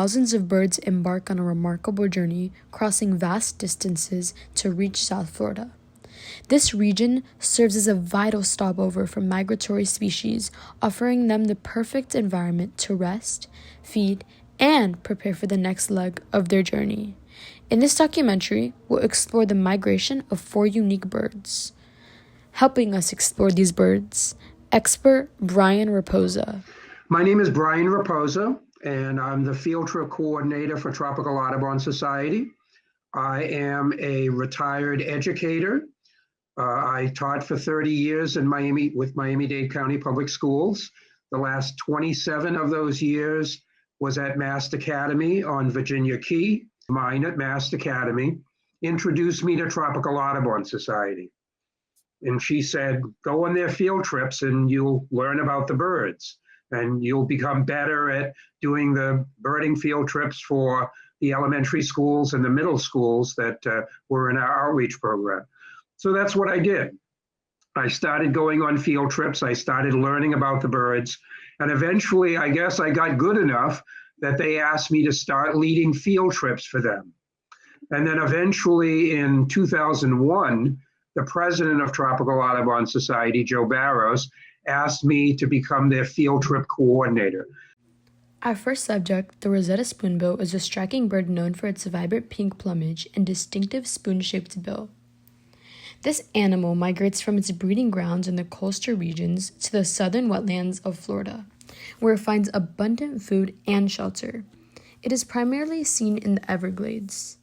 thousands of birds embark on a remarkable journey, crossing vast distances to reach South Florida. This region serves as a vital stopover for migratory species, offering them the perfect environment to rest, feed, and prepare for the next leg of their journey. In this documentary, we'll explore the migration of 4 unique birds. Helping us explore these birds, expert Brian Raposa. My name is Brian Raposa, and I'm the field trip coordinator for Tropical Audubon Society. I am a retired educator. I taught for 30 years in Miami with Miami-Dade County Public Schools. The last 27 of those years was at Mast Academy on Virginia Key. Mine at Mast Academy introduced me to Tropical Audubon Society. And she said, go on their field trips and you'll learn about the birds. And you'll become better at doing the birding field trips for the elementary schools and the middle schools that were in our outreach program. So that's what I did. I started going on field trips. I started learning about the birds. And eventually, I guess I got good enough that they asked me to start leading field trips for them. And then eventually in 2001, the president of Tropical Audubon Society, Joe Barros, asked me to become their field trip coordinator. Our first subject, the Rosetta spoonbill, is a striking bird known for its vibrant pink plumage and distinctive spoon-shaped bill. This animal migrates from its breeding grounds in the coastal regions to the southern wetlands of Florida, where it finds abundant food and shelter. It is primarily seen in the Everglades.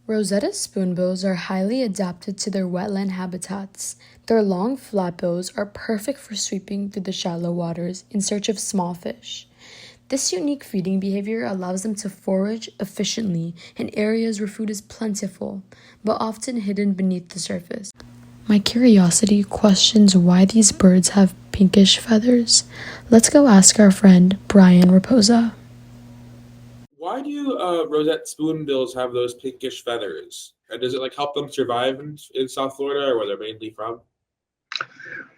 Rosetta spoonbills are highly adapted to their wetland habitats. Their long flat bills are perfect for sweeping through the shallow waters in search of small fish. This unique feeding behavior allows them to forage efficiently in areas where food is plentiful, but often hidden beneath the surface. My curiosity questions why these birds have pinkish feathers. Let's go ask our friend Brian Raposa. Why do rosette spoonbills have those pinkish feathers? And does it help them survive in South Florida, or where they're mainly from?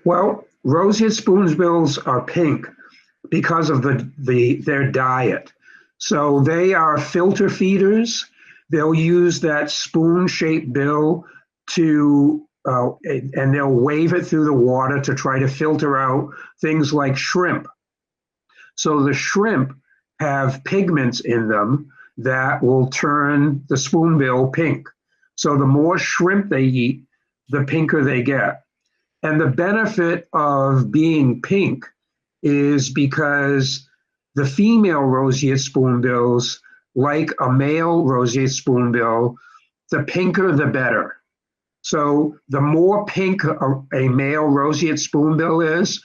Well, roseate spoonbills are pink because of their diet. So they are filter feeders. They'll use that spoon-shaped bill to, and they'll wave it through the water to try to filter out things like shrimp. So the shrimp have pigments in them that will turn the spoonbill pink. So the more shrimp they eat, the pinker they get. And the benefit of being pink is because the female roseate spoonbills, like a male roseate spoonbill, the pinker the better. So the more pink a male roseate spoonbill is,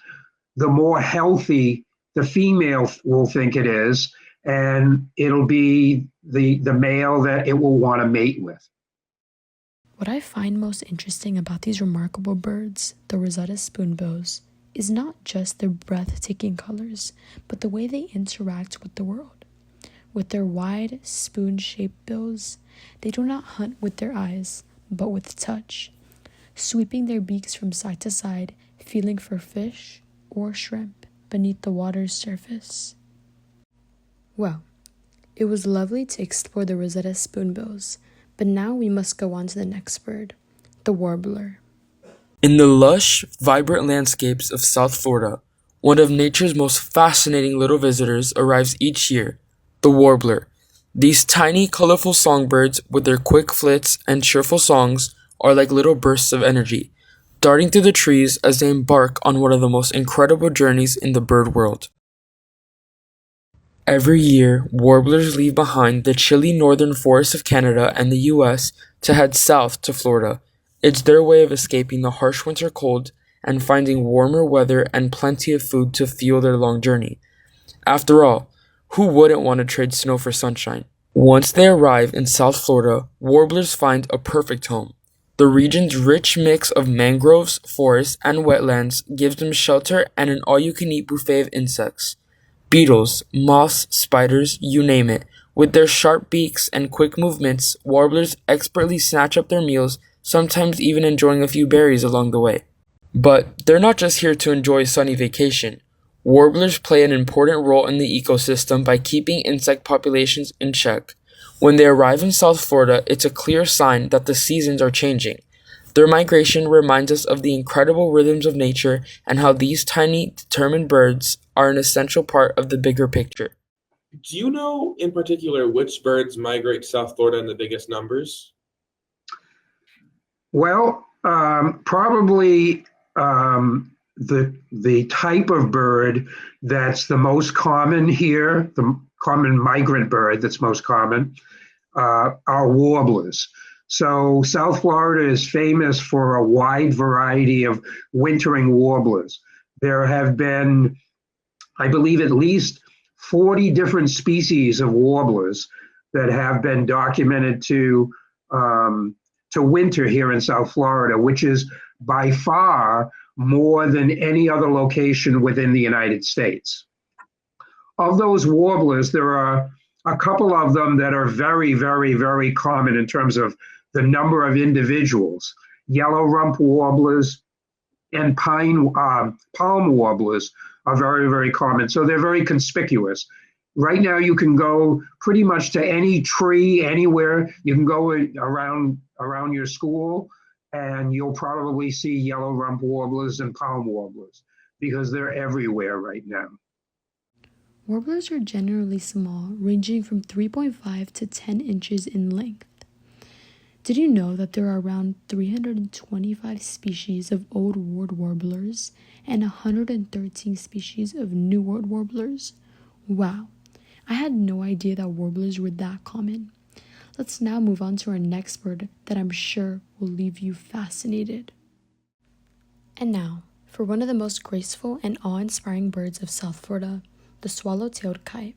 the more healthy the female will think it is, and it'll be the male that it will want to mate with. What I find most interesting about these remarkable birds, the Rosetta spoonbills, is not just their breathtaking colors, but the way they interact with the world. With their wide, spoon-shaped bills, they do not hunt with their eyes, but with touch, sweeping their beaks from side to side, feeling for fish or shrimp beneath the water's surface. Well, it was lovely to explore the Rosetta spoonbills, but now we must go on to the next bird, the warbler. In the lush, vibrant landscapes of South Florida, one of nature's most fascinating little visitors arrives each year, the warbler. These tiny, colorful songbirds, with their quick flits and cheerful songs, are like little bursts of energy, darting through the trees as they embark on one of the most incredible journeys in the bird world. Every year, warblers leave behind the chilly northern forests of Canada and the US to head south to Florida. It's their way of escaping the harsh winter cold and finding warmer weather and plenty of food to fuel their long journey. After all, who wouldn't want to trade snow for sunshine? Once they arrive in South Florida, warblers find a perfect home. The region's rich mix of mangroves, forests, and wetlands gives them shelter and an all-you-can-eat buffet of insects. Beetles, moths, spiders, you name it. With their sharp beaks and quick movements, warblers expertly snatch up their meals, sometimes even enjoying a few berries along the way. But they're not just here to enjoy a sunny vacation. Warblers play an important role in the ecosystem by keeping insect populations in check. When they arrive in South Florida, it's a clear sign that the seasons are changing. Their migration reminds us of the incredible rhythms of nature and how these tiny, determined birds are an essential part of the bigger picture. Do you know in particular which birds migrate to South Florida in the biggest numbers? Well, probably the type of bird that's the most common here, the common migrant bird that's most common, are warblers. So South Florida is famous for a wide variety of wintering warblers. There have been, I believe, at least 40 different species of warblers that have been documented to winter here in South Florida, which is by far more than any other location within the United States. Of those warblers, there are a couple of them that are very, very, very common in terms of the number of individuals. Yellow rump warblers and palm warblers are very, very common. So they're very conspicuous. Right now, you can go pretty much to any tree anywhere. You can go around your school, and you'll probably see yellow rump warblers and palm warblers because they're everywhere right now. Warblers are generally small, ranging from 3.5 to 10 inches in length. Did you know that there are around 325 species of Old World warblers and 113 species of New World warblers? Wow, I had no idea that warblers were that common. Let's now move on to our next bird that I'm sure will leave you fascinated. And now, for one of the most graceful and awe-inspiring birds of South Florida, the swallow-tailed kite.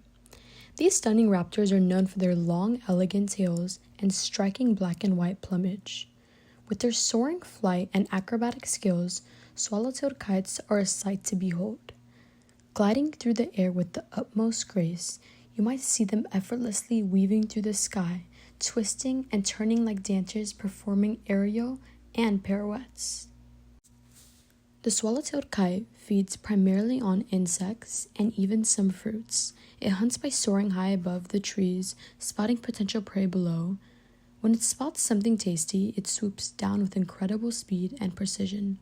These stunning raptors are known for their long, elegant tails and striking black and white plumage. With their soaring flight and acrobatic skills, swallow-tailed kites are a sight to behold. Gliding through the air with the utmost grace, you might see them effortlessly weaving through the sky, twisting and turning like dancers performing aerial and pirouettes. The swallow-tailed kite feeds primarily on insects and even some fruits. It hunts by soaring high above the trees, spotting potential prey below. When it spots something tasty, it swoops down with incredible speed and precision,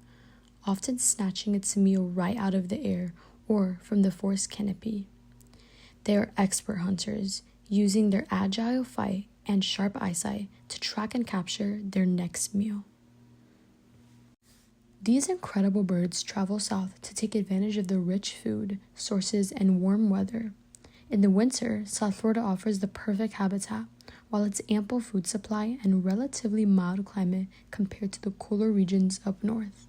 often snatching its meal right out of the air or from the forest canopy. They are expert hunters, using their agile flight and sharp eyesight to track and capture their next meal. These incredible birds travel south to take advantage of the rich food sources and warm weather. In the winter, South Florida offers the perfect habitat, while its ample food supply and relatively mild climate compared to the cooler regions up north.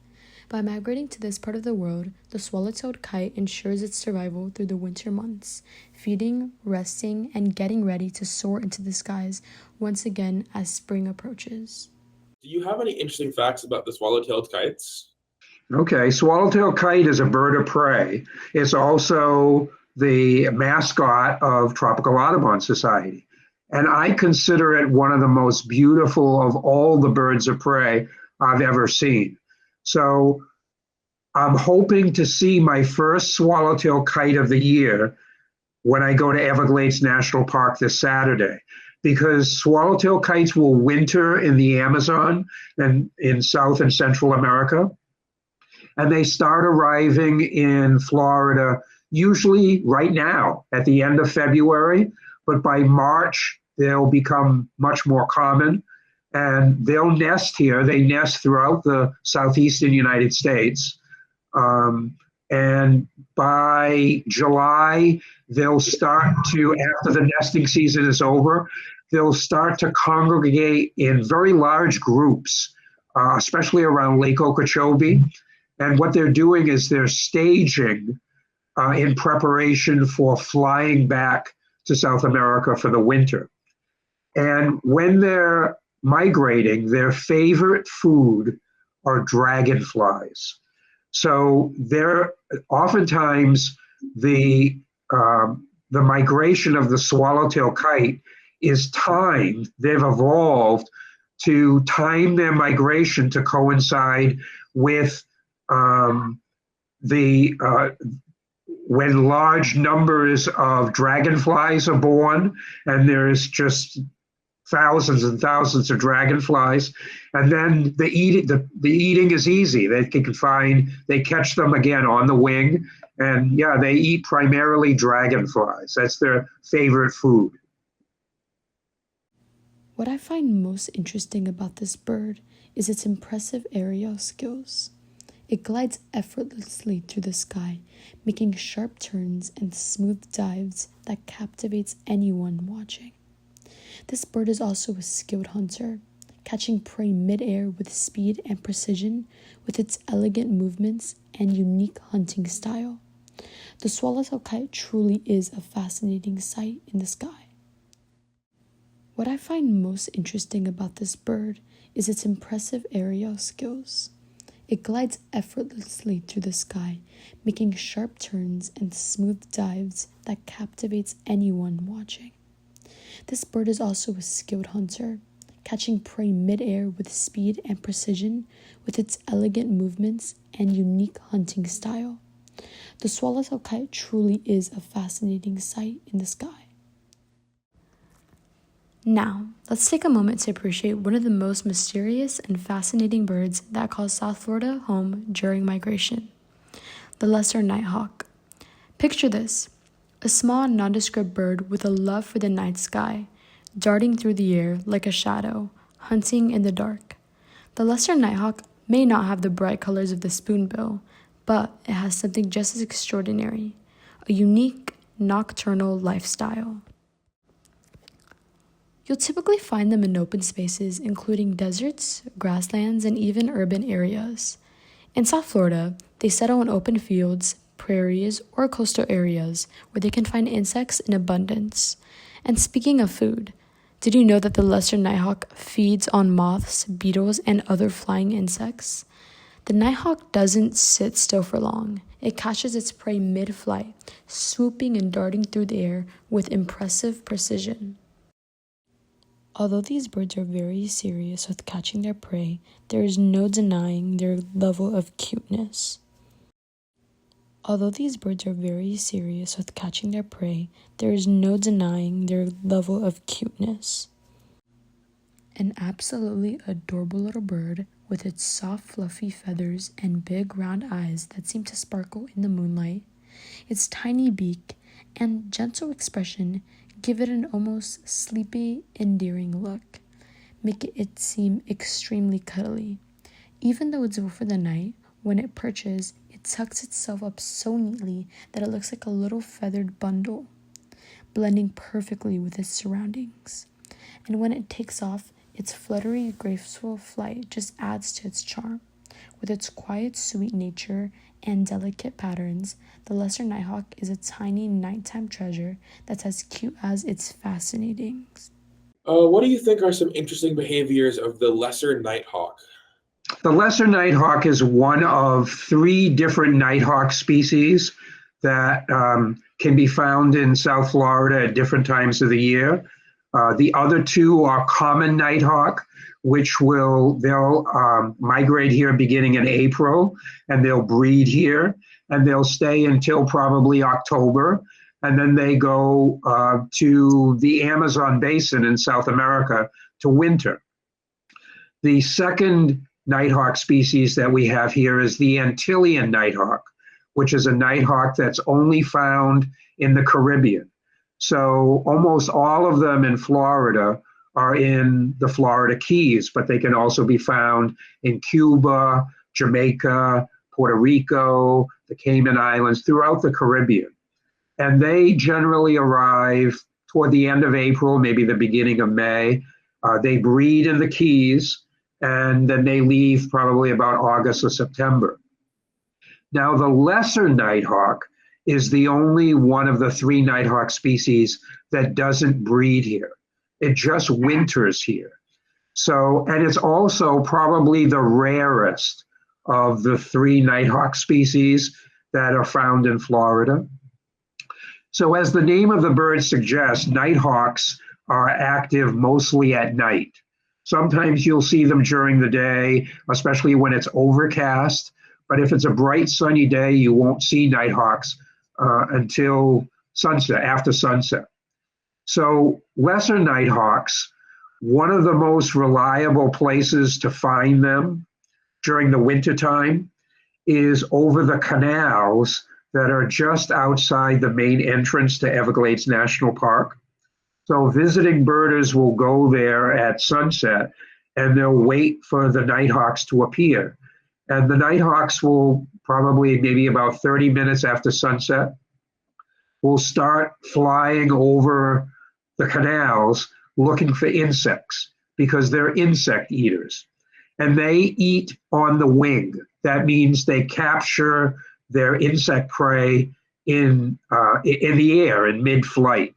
By migrating to this part of the world, the swallow-tailed kite ensures its survival through the winter months, feeding, resting, and getting ready to soar into the skies once again as spring approaches. Do you have any interesting facts about the swallow-tailed kites? Okay, swallow-tailed kite is a bird of prey. It's also the mascot of Tropical Audubon Society. And I consider it one of the most beautiful of all the birds of prey I've ever seen. So I'm hoping to see my first swallow-tailed kite of the year when I go to Everglades National Park this Saturday, because swallow-tailed kites will winter in the Amazon and in South and Central America. And they start arriving in Florida usually right now at the end of February, but by March, they'll become much more common. And they'll nest here. They nest throughout the southeastern United States. And by July, they'll start to, after the nesting season is over, they'll start to congregate in very large groups, especially around Lake Okeechobee. And what they're doing is they're staging in preparation for flying back to South America for the winter. And when they're migrating, their favorite food are dragonflies. So they're oftentimes the migration of the swallowtail kite is timed. They've evolved to time their migration to coincide with when large numbers of dragonflies are born, and there's just thousands and thousands of dragonflies, and then the eating is easy. They catch them again on the wing, and yeah, they eat primarily dragonflies. That's their favorite food. What I find most interesting about this bird is its impressive aerial skills. It glides effortlessly through the sky, making sharp turns and smooth dives that captivates anyone watching. This bird is also a skilled hunter, catching prey mid-air with speed and precision with its elegant movements and unique hunting style. The swallowtail kite truly is a fascinating sight in the sky. What I find most interesting about this bird is its impressive aerial skills. It glides effortlessly through the sky, making sharp turns and smooth dives that captivates anyone watching. This bird is also a skilled hunter, catching prey mid-air with speed and precision with its elegant movements and unique hunting style. The swallowtail kite truly is a fascinating sight in the sky. Now, let's take a moment to appreciate one of the most mysterious and fascinating birds that calls South Florida home during migration, the lesser nighthawk. Picture this, a small nondescript bird with a love for the night sky, darting through the air like a shadow, hunting in the dark. The lesser nighthawk may not have the bright colors of the spoonbill, but it has something just as extraordinary, a unique nocturnal lifestyle. You'll typically find them in open spaces, including deserts, grasslands, and even urban areas. In South Florida, they settle in open fields, prairies, or coastal areas where they can find insects in abundance. And speaking of food, did you know that the lesser nighthawk feeds on moths, beetles, and other flying insects? The nighthawk doesn't sit still for long. It catches its prey mid-flight, swooping and darting through the air with impressive precision. Although these birds are very serious with catching their prey, there is no denying their level of cuteness. Although these birds are very serious with catching their prey, there is no denying their level of cuteness. An absolutely adorable little bird with its soft, fluffy feathers and big, round eyes that seem to sparkle in the moonlight, its tiny beak and gentle expression give it an almost sleepy, endearing look, making it seem extremely cuddly. Even though it's wool for the night, when it perches, it tucks itself up so neatly that it looks like a little feathered bundle, blending perfectly with its surroundings. And when it takes off, its fluttery, graceful flight just adds to its charm. With its quiet, sweet nature and delicate patterns, the lesser nighthawk is a tiny nighttime treasure that's as cute as it's fascinating. What do you think are some interesting behaviors of the lesser nighthawk? The lesser nighthawk is one of 3 different nighthawk species that can be found in South Florida at different times of the year. The other 2 are common nighthawk, which they'll migrate here beginning in April, and they'll breed here, and they'll stay until probably October, and then they go to the Amazon basin in South America to winter. The second nighthawk species that we have here is the Antillean nighthawk, which is a nighthawk that's only found in the Caribbean. So almost all of them in Florida are in the Florida Keys, but they can also be found in Cuba, Jamaica, Puerto Rico, the Cayman Islands, throughout the Caribbean. And they generally arrive toward the end of April, maybe the beginning of May. They breed in the Keys, and then they leave probably about August or September. Now, the lesser nighthawk is the only one of the 3 nighthawk species that doesn't breed here. It just winters here. So, and it's also probably the rarest of the 3 nighthawk species that are found in Florida. So as the name of the bird suggests, nighthawks are active mostly at night. Sometimes you'll see them during the day, especially when it's overcast. But if it's a bright sunny day, you won't see nighthawks until sunset, after sunset. So lesser nighthawks, one of the most reliable places to find them during the wintertime is over the canals that are just outside the main entrance to Everglades National Park. So visiting birders will go there at sunset and they'll wait for the nighthawks to appear. And the nighthawks will probably maybe about 30 minutes after sunset will start flying over the canals looking for insects because they're insect eaters. And they eat on the wing. That means they capture their insect prey in the air, in mid-flight.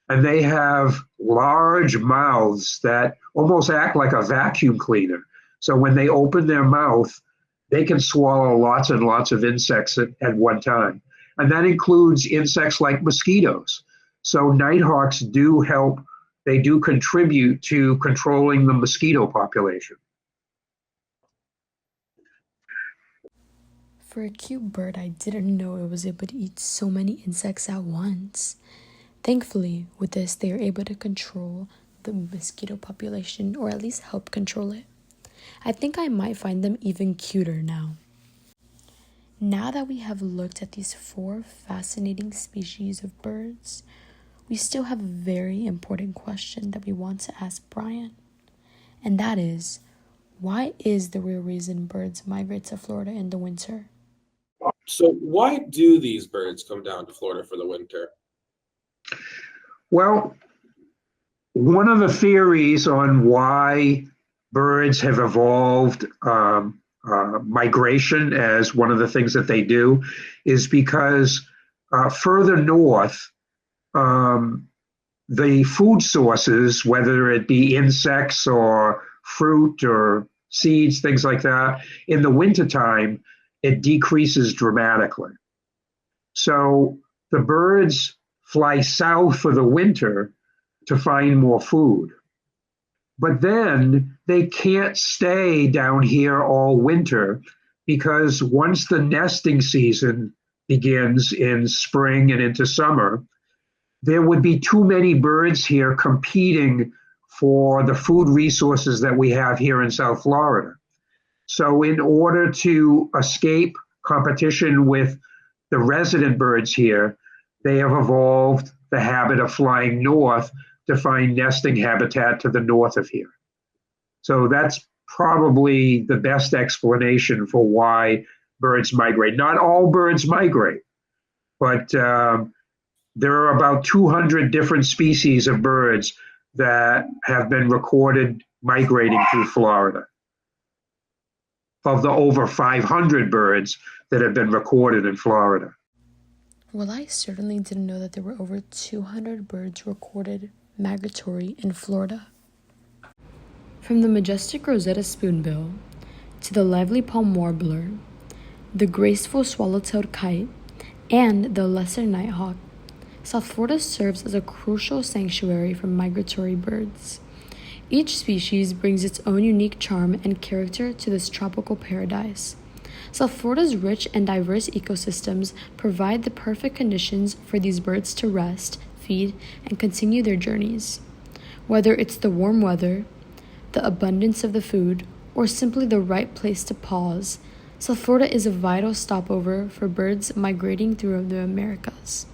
And they have large mouths that almost act like a vacuum cleaner. So when they open their mouth, they can swallow lots and lots of insects at one time. And that includes insects like mosquitoes. So nighthawks do help, they do contribute to controlling the mosquito population. For a cute bird, I didn't know it was able to eat so many insects at once. Thankfully, with this, they are able to control the mosquito population, or at least help control it. I think I might find them even cuter now. Now that we have looked at these 4 fascinating species of birds, we still have a very important question that we want to ask Brian. And that is, why is the real reason birds migrate to Florida in the winter? So why do these birds come down to Florida for the winter? Well, one of the theories on why birds have evolved migration as one of the things that they do is because further north, the food sources, whether it be insects or fruit or seeds, things like that, in the wintertime, it decreases dramatically. So the birds fly south for the winter to find more food. But then they can't stay down here all winter because once the nesting season begins in spring and into summer, there would be too many birds here competing for the food resources that we have here in South Florida. So in order to escape competition with the resident birds here, they have evolved the habit of flying north to find nesting habitat to the north of here. So that's probably the best explanation for why birds migrate. Not all birds migrate, but there are about 200 different species of birds that have been recorded migrating through Florida, of the over 500 birds that have been recorded in Florida. Well, I certainly didn't know that there were over 200 birds recorded migratory in Florida. From the majestic Rosetta spoonbill to the lively palm warbler, the graceful swallowtailed kite, and the lesser nighthawk, South Florida serves as a crucial sanctuary for migratory birds. Each species brings its own unique charm and character to this tropical paradise. South Florida's rich and diverse ecosystems provide the perfect conditions for these birds to rest, feed, and continue their journeys. Whether it's the warm weather, the abundance of the food, or simply the right place to pause, South Florida is a vital stopover for birds migrating through the Americas.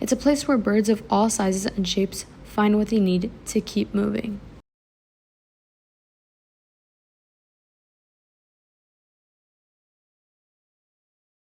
It's a place where birds of all sizes and shapes find what they need to keep moving.